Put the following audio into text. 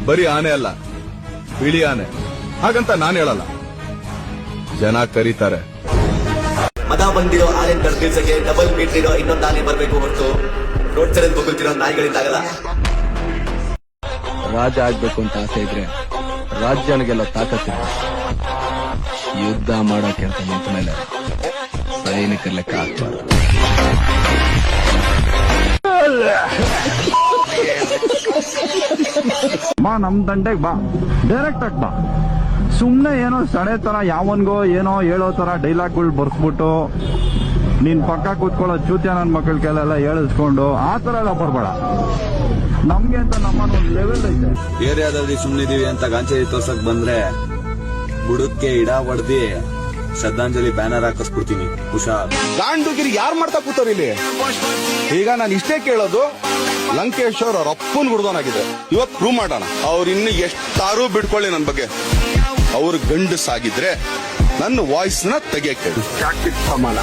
ಬರೀ ಆನೆ ಅಲ್ಲ, ಬಿಳಿ ಆನೆ. ಹಾಗಂತ ನಾನ್ ಹೇಳಲ್ಲ, ಜನ ಕರೀತಾರೆ. ಮದ ಬಂದಿರೋ ಆನೆ ತಡೆದಿಲ್ಸಕ್ಕೆ ಡಬಲ್ ಮೀಟರ್ ಇರೋ ಇನ್ನೊಂದು ಆನೆ ಬರಬೇಕು ಹೊರತು ರೋಡ್ ಸೈಡ್ ಬಗ್ಗುತ್ತಿರೋ ನಾಯಿಗಳಿಂದಾಗಲ್ಲ. ರಾಜ ಆಗ್ಬೇಕು ಅಂತ ಆಸೆ ಇದ್ರೆ ರಾಜ್ಯನಿಗೆಲ್ಲ ತಾಕತ್ತಿಲ್ಲ. ಯುದ್ಧ ಮಾಡೋಕೆ ಅಂತ ನಿಂತ ಮೇಲೆ ಸೈನಿಕರ ಲೆಕ್ಕ ಆಗ್ಬಾರ್ದು. ಬಾ ನಮ್ ದಂಡೆಗ್ ಬಾ, ಡೈರೆಕ್ಟ್ ಆಗಿ ಬಾ. ಸುಮ್ನೆ ಏನೋ ಸಡೆ ತರ ಯಾವನ್ಗೋ ಏನೋ ಹೇಳೋ ತರ ಡೈಲಾಗ್ಗಳು ಬರ್ಸ್ಬಿಟ್ಟು ನೀನ್ ಪಕ್ಕ ಕೂತ್ಕೊಳ್ಳೋ ಚೂತ್ಯ ನನ್ ಮಕ್ಕಳ ಕೈಲೆಲ್ಲ ಹೇಳಿಸ್ಕೊಂಡು ಆ ತರ ಎಲ್ಲ ಬರ್ಬೇಡ. ನಮ್ಗೆ ಅಂತ ನಮ್ಮ ಒಂದು ಲೆವೆಲ್ ಐತೆ. ಏರಿಯಾದಲ್ಲಿ ಸುಮ್ನಿದೀವಿ ಅಂತ ಗಾಂಚೇರಿ ತೋರ್ಸಕ್ ಬಂದ್ರೆ ಬುಡಕ್ಕೆ ಇಡ ಹೊಡ್ದಿ ಶ್ರದ್ಧಾಂಜಲಿ ಬ್ಯಾನರ್ ಹಾಕಿಸ್ಬಿಡ್ತೀನಿ. ಹುಷಾರ್. ಗಾಂಡುಗಿರಿ ಯಾರು ಮಾಡ್ತಾ ಕೂತಾರ ಇಲ್ಲಿ? ಈಗ ನಾನು ಇಷ್ಟೇ ಕೇಳೋದು, ಲಂಕೇಶ್ ಅವ್ರ ಅಪ್ಪನ್ ಗುಡ್ದೋನಾಗಿದೆ. ಇವತ್ತು ಪ್ರೂವ್ ಮಾಡೋಣ. ಅವ್ರು ಇನ್ನು ಎಷ್ಟಾರು ಬಿಡ್ಕೊಳ್ಳಿ ನನ್ನ ಬಗ್ಗೆ. ಅವ್ರು ಗಂಡಸಾಗಿದ್ರೆ ನನ್ನ ವಾಯ್ಸ್ ನ ತೆಗಿಯಕ್ಕೆ ಸಮಾನ.